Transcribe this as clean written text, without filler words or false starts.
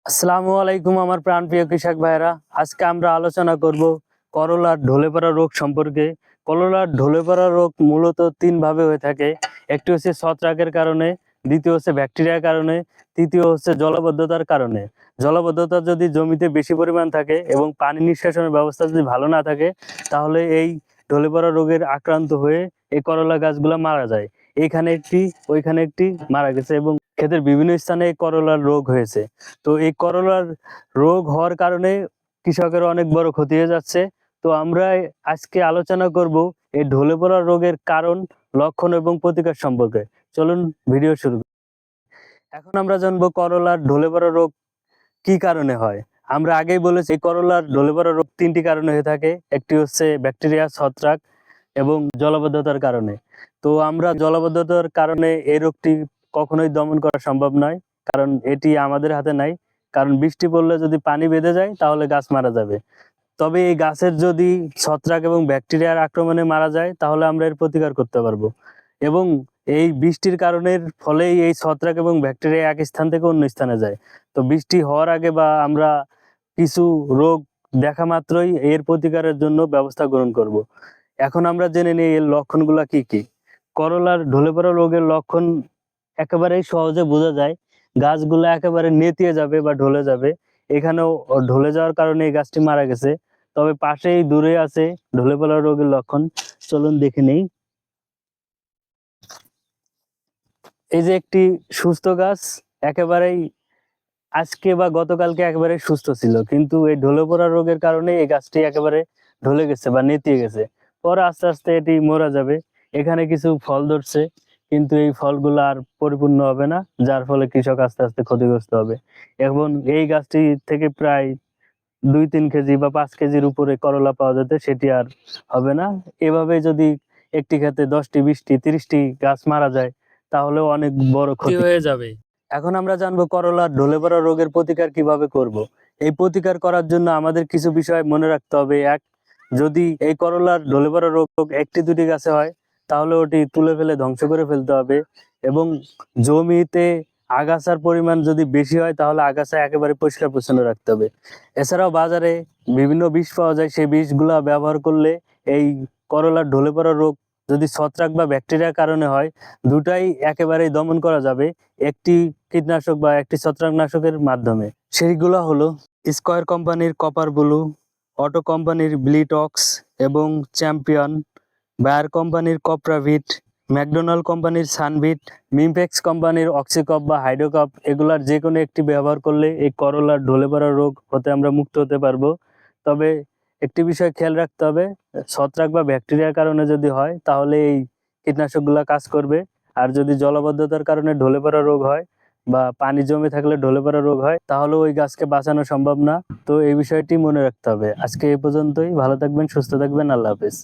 আসসালামু আলাইকুম আমার প্রাণপ্রিয় কৃষক ভাইরা। আজকে আমরা আলোচনা করব করলার ঢলে পড়া রোগ সম্পর্কে। করলার ঢলে পড়া রোগ মূলত তিন ভাবে হয়ে থাকে। একটি হচ্ছে ছত্রাকের কারণে, দ্বিতীয় হচ্ছে ব্যাকটেরিয়ার কারণে, তৃতীয় হচ্ছে জলাবদ্ধতার কারণে। জলাবদ্ধতা যদি জমিতে বেশি পরিমাণ থাকে এবং পানি নিষ্কাশনের ব্যবস্থা যদি ভালো না থাকে, তাহলে এই ঢলে পড়া রোগের আক্রান্ত হয়ে এই করলা গাছগুলা মারা যায়। এইখানে একটি, ওইখানে একটি মারা গেছে এবং ক্ষেতের বিভিন্ন স্থানে এই করলার রোগ হয়েছে। তো এই করলার রোগ হওয়ার কারণে কৃষকের অনেক বড় ক্ষতি হয়ে যাচ্ছে। তো আমরা আজকে আলোচনা করব এই ঢলে পড়া রোগের কারণ, লক্ষণ এবং প্রতিকার সম্পর্কে। চলুন ভিডিও শুরু করি। এখন আমরা জানবো করলার ঢলে পড়া রোগ কি কারণে হয়। আমরা আগেই বলেছি এই করলার ঢলে পড়া রোগ তিনটি কারণে হয়ে থাকে। একটি হচ্ছে ব্যাকটেরিয়া, ছত্রাক এবং জলাবদ্ধতার কারণে। তো আমরা জলাবদ্ধতার কারণে এই রোগটি কখনোই দমন করা সম্ভব নয়, কারণ এটি আমাদের হাতে নাই। কারণ বৃষ্টি পড়লে যদি পানি বেঁধে যায় তাহলে গাছ মারা যাবে। তবে এই গাছের যদি ছত্রাক এবং ব্যাকটেরিয়ার আক্রমণে মারা যায় তাহলে আমরা এর প্রতিকার করতে পারবো। এবং এই বৃষ্টির কারণের ফলেই এই ছত্রাক এবং ব্যাকটেরিয়া এক স্থান থেকে অন্য স্থানে যায়। তো বৃষ্টি হওয়ার আগে বা আমরা কিছু রোগ দেখা মাত্রই এর প্রতিকারের জন্য ব্যবস্থা গ্রহণ করব। এখন আমরা জেনে নিই এর লক্ষণগুলা কি কি। করলার ঢলে পড়া রোগের লক্ষণ একেবারেই সহজে বোঝা যায়। গাছগুলো একেবারে নেতিয়ে যাবে বা ঢলে যাবে। এখানেও ঢলে যাওয়ার কারণে এই গাছটি মারা গেছে। তবে পাশেই দূরে আছে ঢলে পড়া রোগের লক্ষণ। চলুন দেখে নেই। এই যে একটি সুস্থ গাছ, একেবারেই আজকে বা গতকালকে একেবারে সুস্থ ছিল, কিন্তু এই ঢলে পড়া রোগের কারণে এই গাছটি একেবারে ঢলে গেছে বা নেতিয়ে গেছে। পরে আস্তে আস্তে এটি মরা যাবে। এখানে কিছু ফল ধরছে, কিন্তু এই ফলগুলো আর পরিপূর্ণ হবে না, যার ফলে কৃষক আস্তে আস্তে ক্ষতিগ্রস্ত হবে। এবং এই গাছটি থেকে প্রায় 2-3 কেজি বা 5 কেজির উপরে করলা পাওয়া যেত, সেটি আর হবে না। এভাবে যদি একটি ক্ষেতে 10টি, 20টি, 30টি গাছ মারা যায় তাহলেও অনেক বড় ক্ষতি হয়ে যাবে। এখন আমরা জানবো করলার ঢলে পড়া রোগের প্রতিকার কিভাবে করব। এই প্রতিকার করার জন্য আমাদের কিছু বিষয় মনে রাখতে হবে। এক, যদি এই করলার ঢলে পড়া রোগ 1-2টি গাছে হয় তাহলে ওটি তুলে ফেলে ধ্বংস করে ফেলতে হবে। এবং জমিতে আগাছার পরিমাণ যদি বেশি হয় তাহলে আগাছা একেবারে পরিষ্কার পরিচ্ছন্ন রাখতে হবে। এছাড়াও বাজারে বিভিন্ন বিষ পাওয়া যায়, সেই বিষগুলা ব্যবহার করলে এই করলার ঢলে পড়া রোগ যদি ছত্রাক বা ব্যাকটেরিয়ার কারণে হয়, দুটাই একেবারেই দমন করা যাবে একটি কীটনাশক বা একটি ছত্রাকনাশকের মাধ্যমে। সেইগুলো হলো স্কয়ার কোম্পানির কপার ব্লু, অটো কোম্পানির ব্লিটক্স এবং চ্যাম্পিয়ন, বায়ার কোম্পানির কপ্রাভিট, ম্যাকডোনাল্ড কোম্পানির সানভিট, মিমপেক্স কোম্পানির অক্সিকপ বা হাইড্রোকপ, এগুলার যে কোনো একটি ব্যবহার করলে এই করলার ঢলে পড়া রোগ হতে আমরা মুক্ত হতে পারবো। তবে একটি বিষয় খেয়াল রাখতে হবে, ছত্রাক বা ব্যাকটেরিয়ার কারণে যদি হয় তাহলে এই কীটনাশকগুলা কাজ করবে। আর যদি জলাবদ্ধতার কারণে ঢলে পড়া রোগ হয় বা পানি জমে থাকলে ঢলে পড়া রোগ হয় তাহলে ওই গাছকে বাঁচানো সম্ভব না। তো এই বিষয়টি মনে রাখতে হবে। আজকে এই পর্যন্তই। ভালো থাকবেন, সুস্থ থাকবেন। আল্লাহ হাফেজ।